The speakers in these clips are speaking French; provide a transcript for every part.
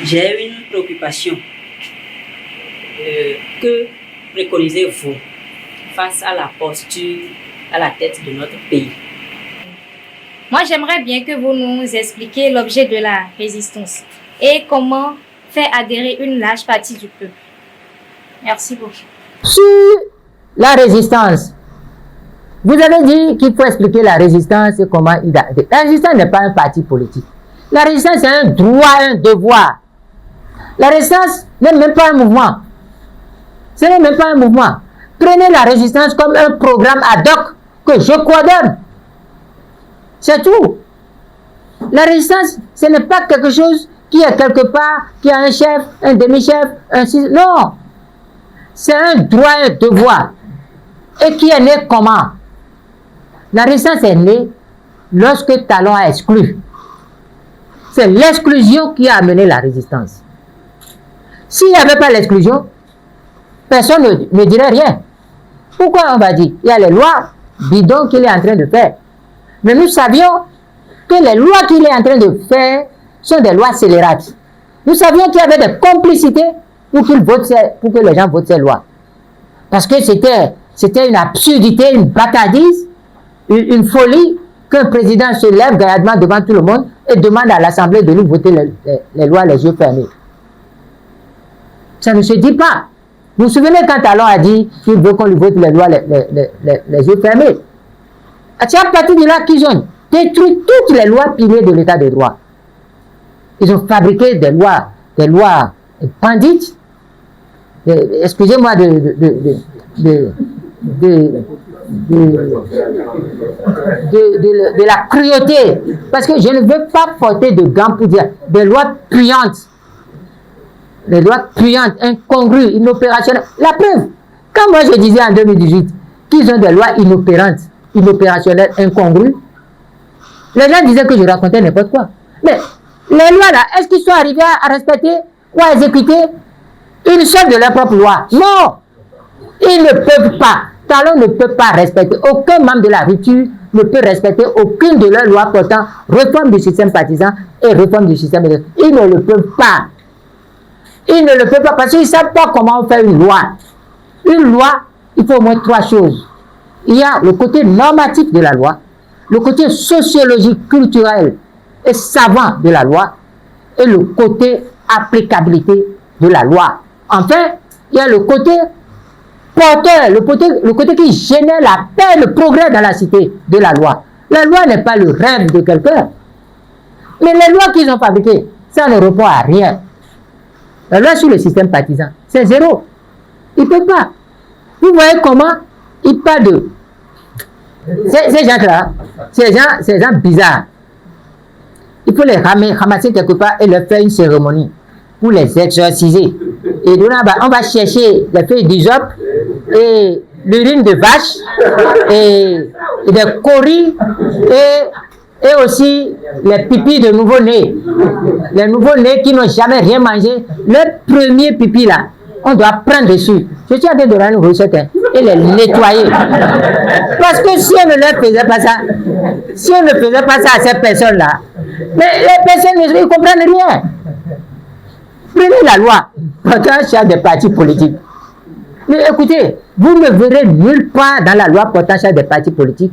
J'ai une préoccupation. Que préconisez-vous face à la posture à la tête de notre pays? Moi, j'aimerais bien que vous nous expliquiez l'objet de la résistance et comment faire adhérer une large partie du peuple. Merci beaucoup. Sur la résistance, vous avez dit qu'il faut expliquer la résistance et comment il a... La résistance n'est pas un parti politique. La résistance, c'est un droit, un devoir. La résistance n'est même pas un mouvement. Ce n'est même pas un mouvement. Prenez la résistance comme un programme ad hoc que je coordonne. C'est tout. La résistance, ce n'est pas quelque chose qui est quelque part, qui a un chef, un demi-chef, un... Non. C'est un droit, un devoir. Et qui est né comment? La résistance est née lorsque Talon a exclu. C'est l'exclusion qui a amené la résistance. S'il n'y avait pas l'exclusion, personne ne dirait rien. Pourquoi on va dire? Il y a les lois bidons qu'il est en train de faire. Mais nous savions que les lois qu'il est en train de faire sont des lois scélérates. Nous savions qu'il y avait des complicités pour que les gens votent ces lois. Parce que c'était une absurdité, une bâtardise, une folie qu'un président se lève gaillardement devant tout le monde et demande à l'Assemblée de nous voter les lois les yeux fermés. Ça ne se dit pas. Vous vous souvenez quand Talon a dit qu'il veut qu'on lui vote les lois les yeux fermés? C'est à partir de là qu'ils ont détruit toutes les lois piliers de l'état de droit. Ils ont fabriqué des lois bandites. Excusez-moi de la cruauté, parce que je ne veux pas porter de gants pour dire des lois puantes. Les lois puantes, incongrues, inopérationnelles. La preuve, quand moi je disais en 2018 qu'ils ont des lois inopérantes, inopérationnelles, incongrues, les gens disaient que je racontais n'importe quoi. Mais les lois là, est-ce qu'ils sont arrivés à respecter ou à exécuter une seule de leurs propres lois? Non! Ils ne peuvent pas. Talon ne peut pas respecter. Aucun membre de la rupture ne peut respecter aucune de leurs lois portant réforme du système partisan et réforme du système électoral. Ils ne le peuvent pas. Ils ne le peuvent pas parce qu'ils ne savent pas comment faire une loi. Une loi, il faut au moins trois choses. Il y a le côté normatif de la loi, le côté sociologique, culturel et savant de la loi et le côté applicabilité de la loi. Enfin, il y a le côté porteur, le côté qui génère la paix, le progrès dans la cité de la loi. La loi n'est pas le rêve de quelqu'un. Mais les lois qu'ils ont fabriquées, ça ne répond à rien. La loi sur le système partisan, c'est zéro. Ils ne peuvent pas. Vous voyez comment ils parlent de... Ces gens-là, ces gens bizarres, il faut les ramasser quelque part et leur faire une cérémonie pour les exorciser. Et là, on va chercher les feuilles d'hysope et l'urine de vache et des coris et aussi les pipis de nouveau-nés. Les nouveau-nés qui n'ont jamais rien mangé, leur premier pipi là, on doit prendre dessus. Je suis en train de donner une recette et les nettoyer. Parce que si on ne leur faisait pas ça, si on ne faisait pas ça à ces personnes-là, mais les personnes ne comprennent rien. Prenez la loi, portant chef des partis politiques. Mais écoutez, vous ne verrez nulle part dans la loi portant chef des partis politiques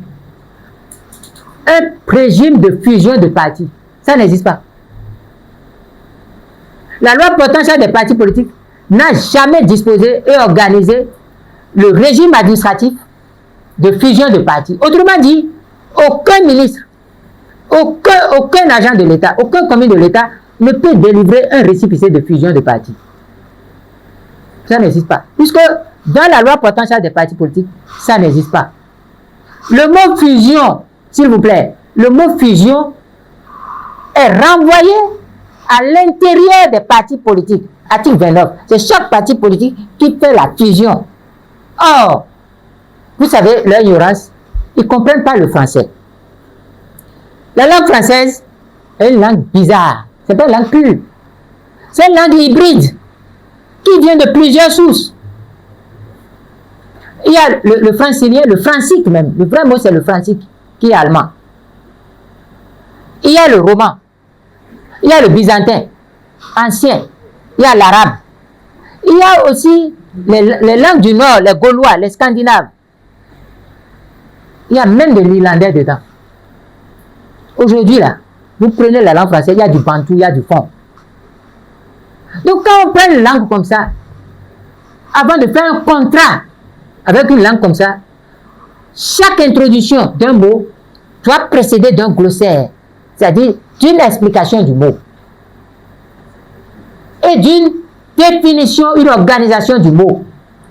un régime de fusion de partis. Ça n'existe pas. La loi portant chef des partis politiques n'a jamais disposé et organisé le régime administratif de fusion de partis. Autrement dit, aucun ministre, aucun agent de l'État, aucun commis de l'État ne peut délivrer un récépissé de fusion de partis. Ça n'existe pas. Puisque dans la loi portant chef des partis politiques, ça n'existe pas. Le mot fusion, s'il vous plaît, le mot fusion est renvoyé à l'intérieur des partis politiques. Article 29, c'est chaque parti politique qui fait la fusion. Or, vous savez, leur ignorance, ils ne comprennent pas le français. La langue française est une langue bizarre. Ce n'est pas une langue pure. C'est une langue hybride qui vient de plusieurs sources. Il y a le francilien, le francique même. Le vrai mot, c'est le francique, qui est allemand. Il y a le roman. Il y a le byzantin. ancien, il y a l'arabe. Il y a aussi les langues du Nord, les Gaulois, les Scandinaves. Il y a même de l'Irlandais dedans. Aujourd'hui, là, vous prenez la langue française, il y a du bantou, il y a du fond. Donc, quand on prend une langue comme ça, avant de faire un contrat avec une langue comme ça, chaque introduction d'un mot doit précéder d'un glossaire, c'est-à-dire d'une explication du mot et d'une définition, une organisation du mot.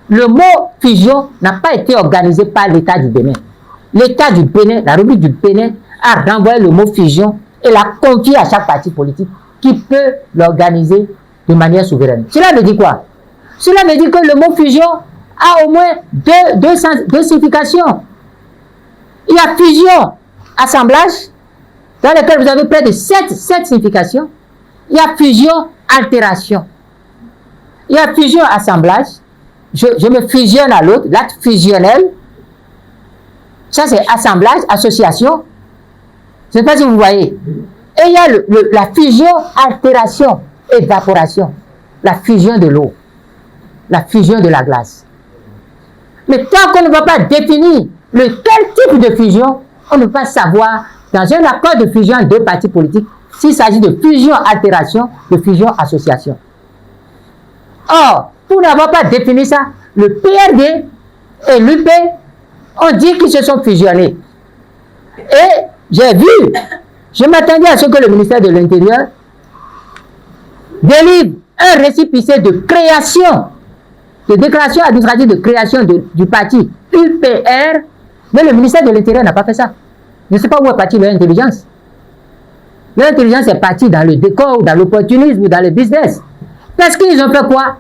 Le mot fusion n'a pas été organisé par l'État du Bénin. L'État du Bénin, la République du Bénin, a renvoyé le mot fusion et l'a confié à chaque parti politique qui peut l'organiser de manière souveraine. Cela veut dire quoi? Cela veut dire que le mot fusion a au moins deux significations. Il y a fusion, assemblage, dans lequel vous avez près de 7 significations. Il y a fusion, altération. Il y a fusion, assemblage. Je me fusionne à l'autre, l'acte fusionnel. Ça, c'est assemblage, association. Je ne sais pas si vous voyez. Et il y a la fusion, altération, évaporation. La fusion de l'eau. La fusion de la glace. Mais tant qu'on ne va pas définir quel type de fusion, on ne peut pas savoir, dans un accord de fusion entre deux partis politiques, s'il s'agit de fusion-altération, de fusion-association. Or, pour n'avoir pas défini ça, le PRD et l'UP ont dit qu'ils se sont fusionnés. Et j'ai vu, je m'attendais à ce que le ministère de l'Intérieur délivre un récépissé de création, de déclaration administrative de création du parti UPR, mais le ministère de l'Intérieur n'a pas fait ça. Je ne sais pas où est partie leur intelligence. Leur intelligence est partie dans le décor, dans l'opportunisme, ou dans le business. Parce qu'ils ont fait quoi?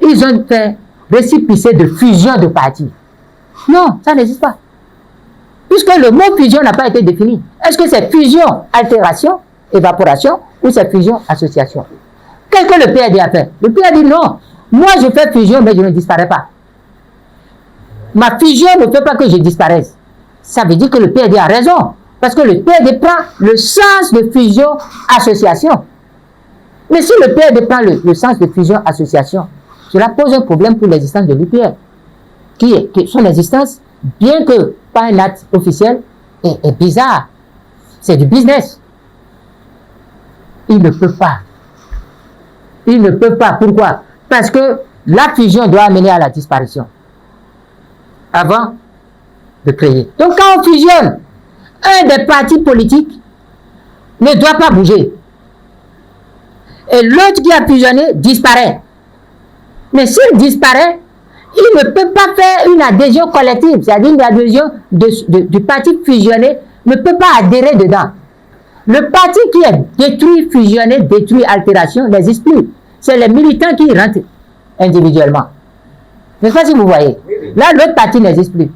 Ils ont fait récépissé de fusion de partis. Non, ça n'existe pas. Puisque le mot fusion n'a pas été défini. Est-ce que c'est fusion, altération, évaporation, ou c'est fusion, association? Qu'est-ce que le PRD a fait? Le PRD dit non. Moi, je fais fusion, mais je ne disparais pas. Ma fusion ne fait pas que je disparaisse. Ça veut dire que le PRD a raison. Parce que le PRD prend le sens de fusion-association. Mais si le PRD prend le sens de fusion-association, cela pose un problème pour l'existence de l'UPR. Son existence, bien que pas un acte officiel, est bizarre. C'est du business. Il ne peut pas. Il ne peut pas. Pourquoi? Parce que la fusion doit amener à la disparition. Avant de créer. Donc quand on fusionne, un des partis politiques ne doit pas bouger. Et l'autre qui a fusionné disparaît. Mais s'il disparaît, il ne peut pas faire une adhésion collective, c'est-à-dire une adhésion du parti fusionné ne peut pas adhérer dedans. Le parti qui est détruit, fusionné, détruit, altération, n'existe plus. C'est les militants qui rentrent individuellement. Je ne sais pas si vous voyez. Là, l'autre parti n'existe plus.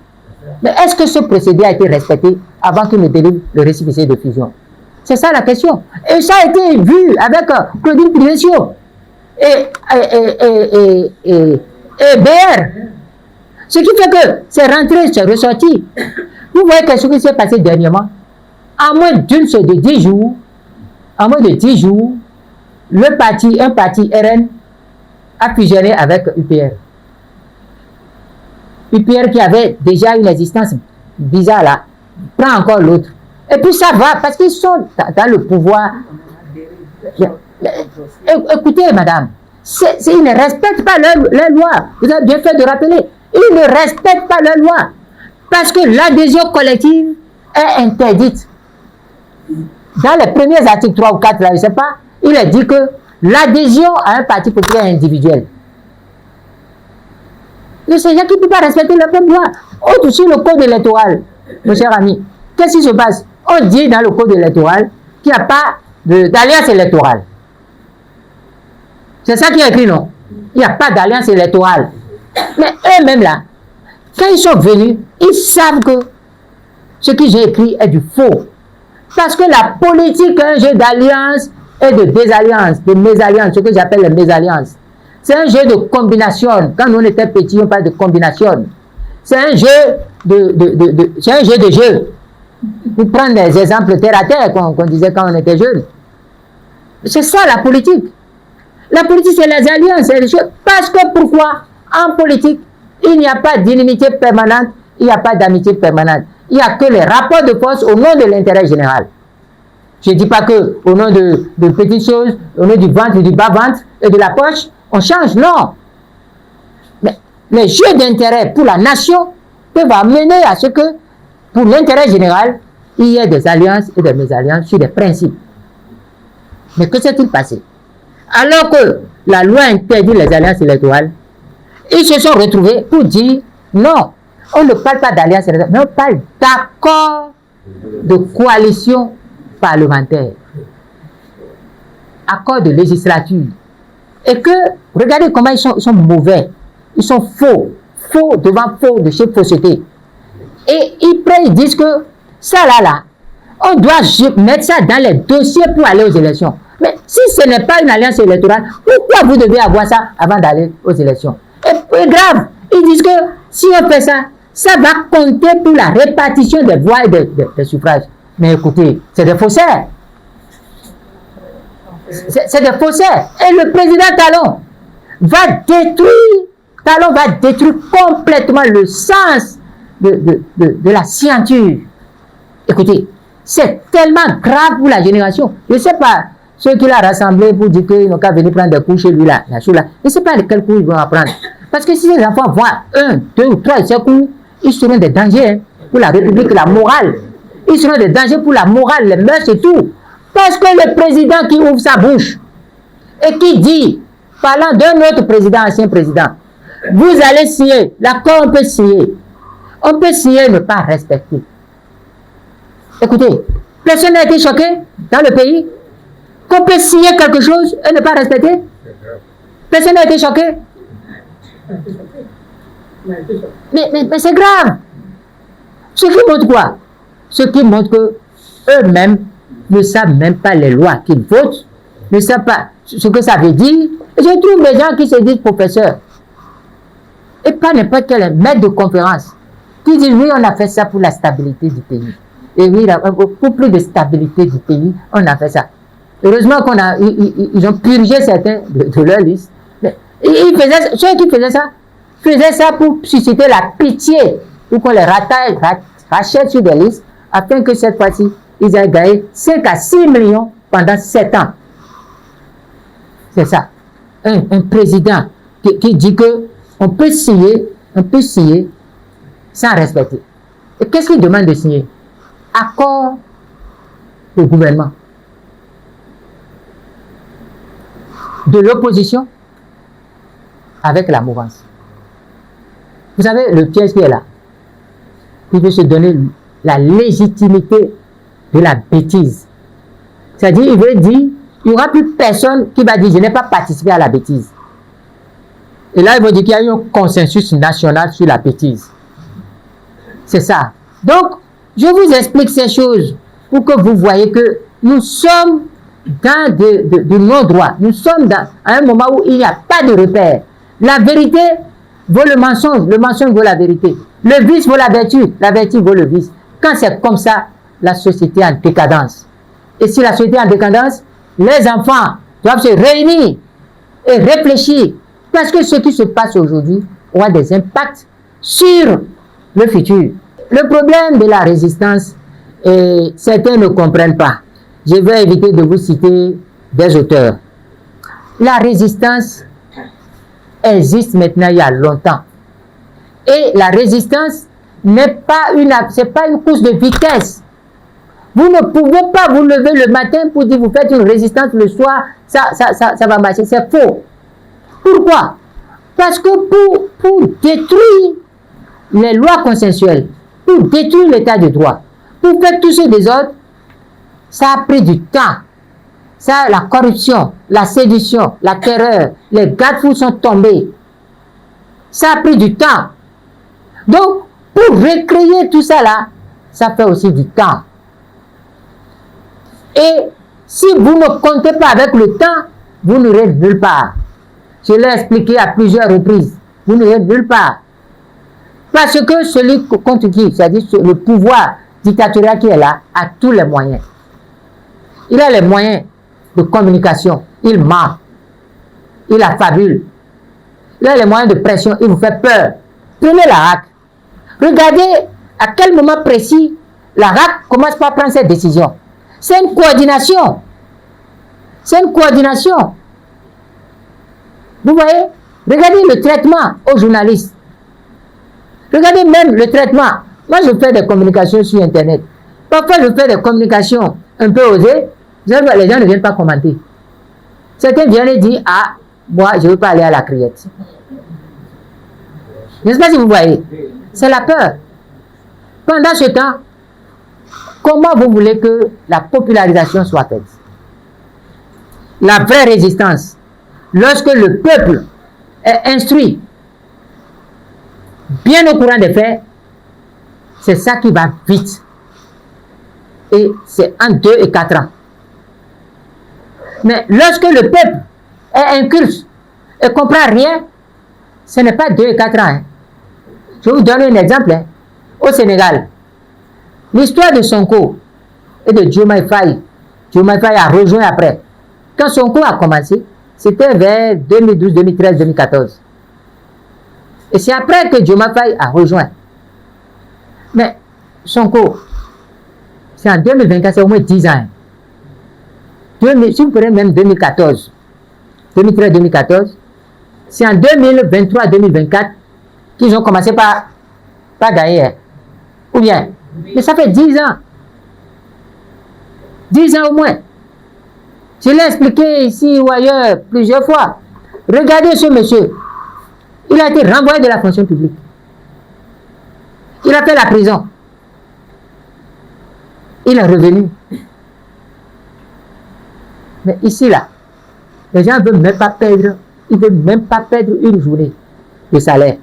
Mais est-ce que ce procédé a été respecté avant qu'il ne délivre le récépissé de fusion? C'est ça la question. Et ça a été vu avec Claudine Prudencio et BR. Ce qui fait que c'est rentré, c'est ressorti. Vous voyez ce qui s'est passé dernièrement. En moins de 10 jours, un parti RN a fusionné avec UPR. UPR qui avait déjà une existence bizarre là, prend encore l'autre. Et puis ça va, parce qu'ils sont dans le pouvoir. Écoutez, madame, ils ne respectent pas leurs lois. Vous avez bien fait de rappeler. Ils ne respectent pas leurs lois. Parce que l'adhésion collective est interdite. Dans les premiers articles 3 ou 4, là, je ne sais pas, il est dit que l'adhésion à un parti populaire est individuelle. C'est gens qui ne peuvent pas respecter leurs propres lois. Autre sur le code électoral, mon cher ami, qu'est-ce qui se passe? On dit dans le code électoral qu'il n'y a pas d'alliance électorale. C'est ça qui est écrit, non? Il n'y a pas d'alliance électorale. Mais eux-mêmes là, quand ils sont venus, ils savent que ce que j'ai écrit est du faux. Parce que la politique est un jeu d'alliance et de désalliance, de mésalliance, ce que j'appelle les mésalliances. C'est un jeu de combination. Quand on était petit, on parle de combination. C'est un jeu de jeu. Pour prendre des exemples terre à terre qu'on disait quand on était jeune. C'est ça la politique. La politique, c'est les alliances, c'est les choses. Parce que pourquoi? En politique, il n'y a pas d'inimité permanente, il n'y a pas d'amitié permanente. Il n'y a que les rapports de force au nom de l'intérêt général. Je ne dis pas que au nom de petites choses, au nom du ventre, du bas-ventre et de la poche, on change, non. Mais les jeux d'intérêt pour la nation peuvent amener à ce que, pour l'intérêt général, il y ait des alliances et des mésalliances sur des principes. Mais que s'est-il passé? Alors que la loi interdit les alliances électorales, ils se sont retrouvés pour dire non, on ne parle pas d'alliance électorale, mais on parle d'accord de coalition parlementaire, accord de législature. Et que, regardez comment ils sont mauvais, ils sont faux devant faux de chez fausseté. Et ils disent que ça là, on doit mettre ça dans les dossiers pour aller aux élections. Mais si ce n'est pas une alliance électorale, pourquoi vous devez avoir ça avant d'aller aux élections? Et grave, ils disent que si on fait ça, ça va compter pour la répartition des voix et des suffrages. Mais écoutez, c'est des faussaires. C'est des faussaires. Et le président Talon va détruire complètement le sens de la scienture. Écoutez, c'est tellement grave pour la génération. Je ne sais pas, ceux qui l'ont rassemblé pour dire qu'ils n'ont qu'à venir prendre des coups chez lui là, je ne sais pas de quel coup ils vont apprendre. Parce que si les enfants voient 1, 2 ou 3 ces coups, ils seront des dangers pour la République, la morale. Ils seront des dangers pour la morale, les mœurs et tout. Parce que le président qui ouvre sa bouche et qui dit, parlant d'un autre président, ancien président, vous allez signer, l'accord on peut signer. On peut signer et ne pas respecter. Écoutez, personne n'a été choqué dans le pays qu'on peut signer quelque chose et ne pas respecter. Personne n'a été choqué. Mais c'est grave. Ce qui montre quoi? Ce qui montre que eux-mêmes ne savent même pas les lois qu'ils votent, ne savent pas ce que ça veut dire. Et je trouve des gens qui se disent professeurs, et pas n'importe quel maître de conférence, qui disent oui, on a fait ça pour la stabilité du pays. Et oui, pour plus de stabilité du pays, on a fait ça. Heureusement ils ont purgé certains de leur liste. Mais ceux qui faisaient ça pour susciter la pitié, pour qu'on les rachète sur des listes, afin que cette fois-ci, ils aient gagné 5 à 6 millions pendant 7 ans. C'est ça. Un président qui dit que on peut signer sans respecter. Et qu'est-ce qu'il demande de signer? Accord de gouvernement. De l'opposition avec la mouvance. Vous savez, le piège qui est là, il veut se donner la légitimité de la bêtise. C'est-à-dire, il veut dire, il n'y aura plus personne qui va dire, je n'ai pas participé à la bêtise. Et là, il veut dire qu'il y a eu un consensus national sur la bêtise. C'est ça. Donc, je vous explique ces choses pour que vous voyez que nous sommes dans de non-droit. Nous sommes à un moment où il n'y a pas de repère. La vérité vaut le mensonge vaut la vérité. Le vice vaut la vertu vaut le vice. Quand c'est comme ça, la société est en décadence. Et si la société est en décadence, les enfants doivent se réunir et réfléchir. Parce que ce qui se passe aujourd'hui aura des impacts sur le futur. Le problème de la résistance, certains ne comprennent pas. Je vais éviter de vous citer des auteurs. La résistance existe maintenant il y a longtemps. Et la résistance n'est pas une course de vitesse. Vous ne pouvez pas vous lever le matin pour dire vous faites une résistance le soir, ça va marcher. C'est faux. Pourquoi? Parce que pour détruire les lois consensuelles, pour détruire l'état de droit, pour faire tout ce désordre, ça a pris du temps. Ça, la corruption, la séduction, la terreur, les garde-fous sont tombés. Ça a pris du temps. Donc, pour recréer tout ça là, ça fait aussi du temps. Et si vous ne comptez pas avec le temps, vous n'irez nulle part. Je l'ai expliqué à plusieurs reprises. Vous n'irez nulle part. Parce que celui contre qui, c'est-à-dire le pouvoir dictatorial qui est là, a tous les moyens. Il a les moyens de communication. Il ment. il affabule. Il a les moyens de pression, il vous fait peur. Prenez la RAC. Regardez à quel moment précis la RAC commence par prendre cette décision. C'est une coordination. C'est une coordination. Vous voyez? Regardez le traitement aux journalistes. Regardez même le traitement. Moi, je fais des communications sur Internet. Parfois, je fais des communications un peu osées. Les gens ne viennent pas commenter. Certains viennent et disent, ah, moi, je ne veux pas aller à la criette. Je ne sais pas si vous voyez. C'est la peur. Pendant ce temps, comment vous voulez que la popularisation soit faite? La vraie résistance, lorsque le peuple est instruit, bien au courant des faits, c'est ça qui va vite. Et c'est en 2 et 4 ans. Mais lorsque le peuple est inculte et ne comprend rien, ce n'est pas 2 et 4 ans. Hein. Je vais vous donner un exemple. Hein. Au Sénégal, l'histoire de Sonko et de Diomaye Faye a rejoint après. Quand Sonko a commencé, c'était vers 2012, 2013, 2014. Et c'est après que Diomaye Faye a rejoint. Mais Sonko, c'est en 2024, c'est au moins 10 ans. Si vous prenez même 2014, 2013-2014, c'est en 2023-2024 qu'ils ont commencé par gagner. Ou bien, mais ça fait 10 ans. 10 ans au moins. Je l'ai expliqué ici ou ailleurs plusieurs fois. Regardez ce monsieur. Il a été renvoyé de la fonction publique. Il a fait la prison. Il est revenu. Mais ici, là, les gens ne veulent même pas perdre, ils ne veulent même pas perdre une journée de salaire.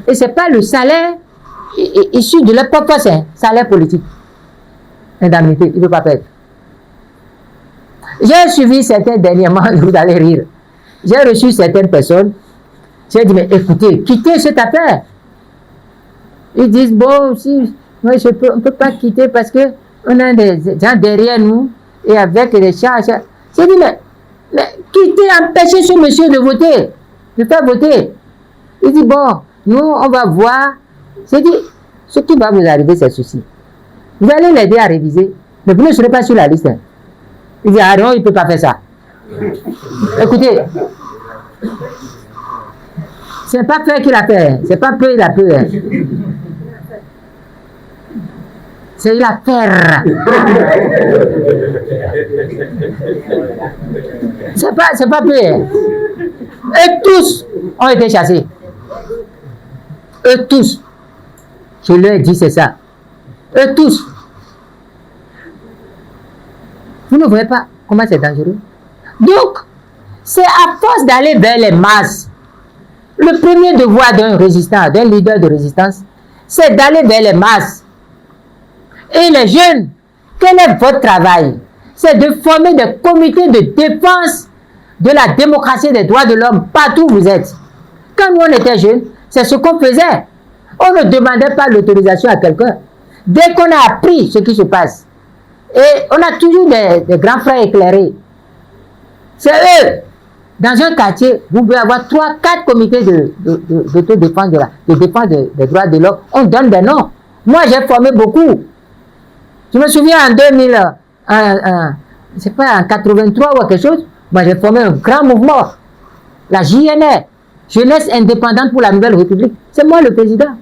Et ce n'est pas le salaire issu de leur propre c'est un salaire politique. Indemnité, il ne veut pas perdre. J'ai suivi certains dernièrement, vous allez rire. J'ai reçu certaines personnes, j'ai dit, mais écoutez, quittez cette affaire. Ils disent, bon, si, moi, on ne peut pas quitter parce qu'on a des gens derrière nous et avec les charges. J'ai dit, mais quittez, empêchez ce monsieur de voter, de faire voter. Il dit, bon, nous, on va voir. J'ai dit, ce qui va vous arriver, c'est ceci. Vous allez l'aider à réviser, mais vous ne serez pas sur la liste. Hein. Il dit, ah non, il ne peut pas faire ça. Écoutez, c'est pas peur qu'il a peur, c'est pas peur, il a peur. C'est il a peur. C'est pas peur. Eux tous ont été chassés. Eux tous. Je leur ai dit, c'est ça. Eux tous. Vous ne voyez pas comment c'est dangereux? Donc, c'est à force d'aller vers les masses. Le premier devoir d'un résistant, d'un leader de résistance, c'est d'aller vers les masses. Et les jeunes, quel est votre travail? C'est de former des comités de défense de la démocratie et des droits de l'homme partout où vous êtes. Quand nous on était jeunes, c'est ce qu'on faisait. On ne demandait pas l'autorisation à quelqu'un. Dès qu'on a appris ce qui se passe, et on a toujours des grands frères éclairés. C'est eux. Dans un quartier, vous pouvez avoir 3-4 comités d'autodéfense, de défense des droits de l'homme. On donne des noms. Moi, j'ai formé beaucoup. Je me souviens en 2000, je sais pas, en 83 ou quelque chose, moi j'ai formé un grand mouvement. La JNR, Jeunesse Indépendante pour la Nouvelle République. C'est moi le président.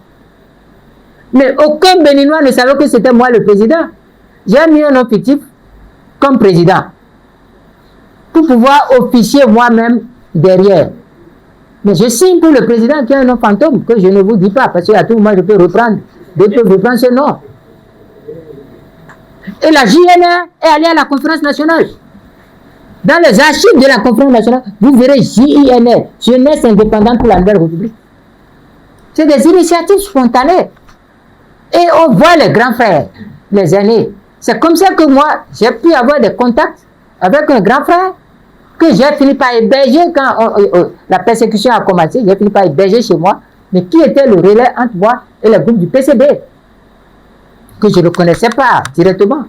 Mais aucun Béninois ne savait que c'était moi le président. J'ai mis un nom fictif comme président pour pouvoir officier moi-même derrière. Mais je signe pour le président qui a un nom fantôme que je ne vous dis pas parce qu'à tout moment je peux reprendre ce nom. Et la JNR est allée à la conférence nationale. Dans les archives de la conférence nationale, vous verrez JINR, Jeunesse Indépendante pour la Nouvelle République. C'est des initiatives spontanées. Et on voit les grands frères, les aînés. C'est comme ça que moi, j'ai pu avoir des contacts avec un grand frère que j'ai fini par héberger quand la persécution a commencé. J'ai fini par héberger chez moi, mais qui était le relais entre moi et le groupe du PCB, que je ne connaissais pas directement.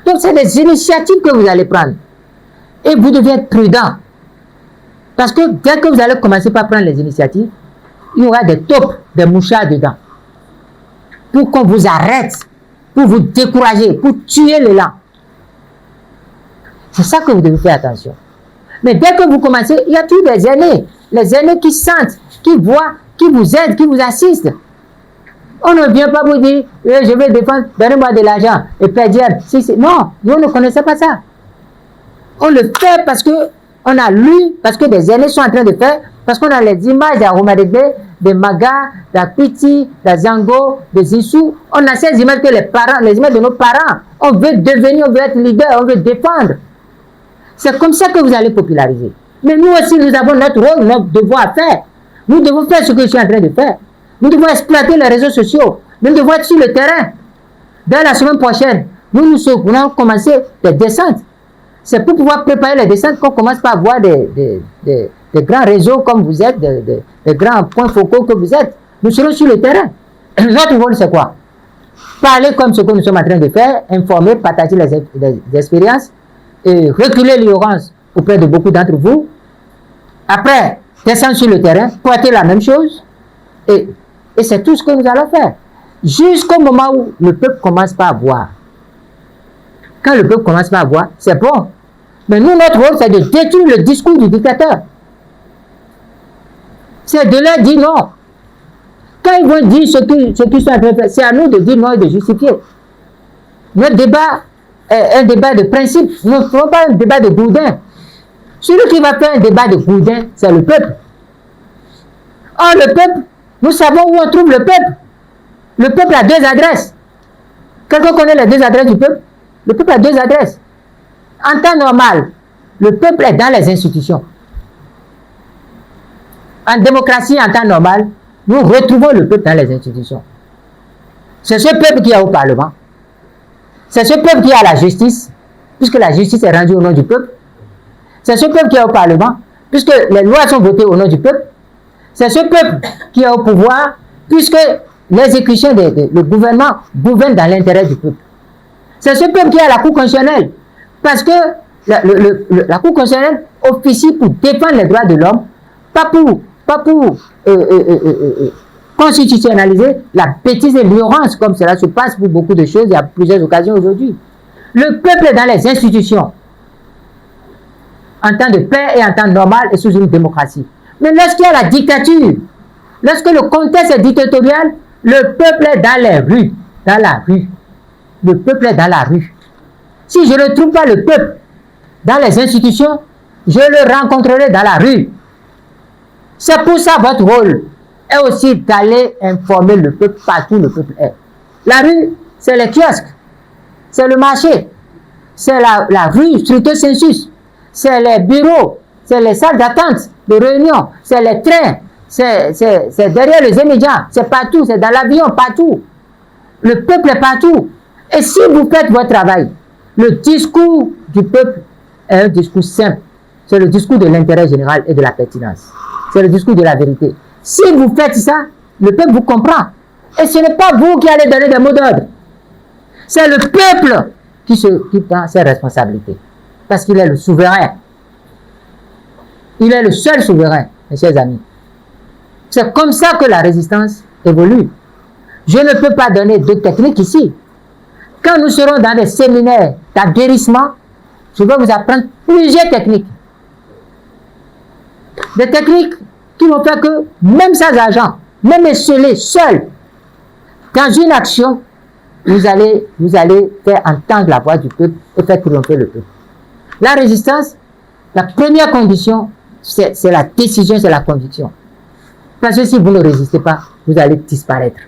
Donc, c'est des initiatives que vous allez prendre. Et vous devez être prudent. Parce que dès que vous allez commencer par prendre les initiatives, il y aura des taupes, des mouchards dedans. Pour qu'on vous arrête, pour vous décourager, pour tuer l'élan. C'est ça que vous devez faire attention. Mais dès que vous commencez, il y a toujours des aînés. Les aînés qui sentent, qui voient, qui vous aident, qui vous assistent. On ne vient pas vous dire, je vais défendre, donnez-moi de l'argent. Et puis dire, non, nous ne connaissons pas ça. On le fait parce que on a lu, parce que des aînés sont en train de faire, parce qu'on a les images d'Aromadebe, de Maga, d'Apiti, de Zango, de Zissou. On a ces images que les parents, les images de nos parents. On veut devenir, on veut être leader, on veut défendre. C'est comme ça que vous allez populariser. Mais nous aussi, nous avons notre rôle, notre devoir à faire. Nous devons faire ce que je suis en train de faire. Nous devons exploiter les réseaux sociaux. Nous devons être sur le terrain. Dès la semaine prochaine, nous allons commencer des descentes. C'est pour pouvoir préparer les descentes qu'on commence par avoir des grands réseaux comme vous êtes, des grands points focaux que vous êtes. Nous serons sur le terrain. Notre rôle, c'est quoi? Parler comme ce que nous sommes en train de faire, informer, partager les expériences, et reculer l'ignorance auprès de beaucoup d'entre vous. Après, descendre sur le terrain, porter la même chose. Et c'est tout ce que nous allons faire. Jusqu'au moment où le peuple commence pas à voir. Quand le peuple commence pas à voir, c'est bon. Mais nous, notre rôle, c'est de détruire le discours du dictateur. C'est de leur dire non. Quand ils vont dire ce qu'ils sont en train de faire, c'est à nous de dire non et de justifier. Notre débat est un débat de principe. Nous ne ferons pas un débat de gourdin. Celui qui va faire un débat de gourdin, c'est le peuple. Or, le peuple, nous savons où on trouve le peuple. Le peuple a deux adresses. Quelqu'un connaît les deux adresses du peuple? Le peuple a deux adresses. En temps normal, le peuple est dans les institutions. En démocratie, en temps normal, nous retrouvons le peuple dans les institutions. C'est ce peuple qui est au Parlement. C'est ce peuple qui est à la justice, puisque la justice est rendue au nom du peuple. C'est ce peuple qui est au Parlement, puisque les lois sont votées au nom du peuple. C'est ce peuple qui est au pouvoir, puisque l'exécution le gouvernement gouverne dans l'intérêt du peuple. C'est ce peuple qui est à la Cour constitutionnelle, parce que la Cour constitutionnelle officie pour défendre les droits de l'homme, pas pour constitutionnaliser la bêtise et l'ignorance, comme cela se passe pour beaucoup de choses, il y a plusieurs occasions aujourd'hui. Le peuple est dans les institutions, en temps de paix et en temps normal et sous une démocratie. Mais lorsqu'il y a la dictature, lorsque le contexte est dictatorial, le peuple est dans les rues, dans la rue. Le peuple est dans la rue. Si je ne trouve pas le peuple dans les institutions, je le rencontrerai dans la rue. C'est pour ça votre rôle est aussi d'aller informer le peuple partout où le peuple est. La rue, c'est les kiosques, c'est le marché, c'est la rue stricto sensus, c'est les bureaux, c'est les salles d'attente de réunion, c'est les trains, c'est derrière les immédiats, c'est partout, c'est dans l'avion, partout. Le peuple est partout. Et si vous faites votre travail, le discours du peuple est un discours simple. C'est le discours de l'intérêt général et de la pertinence. C'est le discours de la vérité. Si vous faites ça, le peuple vous comprend. Et ce n'est pas vous qui allez donner des mots d'ordre. C'est le peuple qui prend ses responsabilités. Parce qu'il est le souverain. Il est le seul souverain, mes chers amis. C'est comme ça que la résistance évolue. Je ne peux pas donner de techniques ici. Quand nous serons dans des séminaires d'aguerrissement, je vais vous apprendre plusieurs techniques. Des techniques qui vont faire que, même sans argent, même esselé, seul, dans une action, vous allez faire entendre la voix du peuple et faire triompher le peuple. La résistance, la première condition, c'est la décision, c'est la conviction. Parce que si vous ne résistez pas, vous allez disparaître.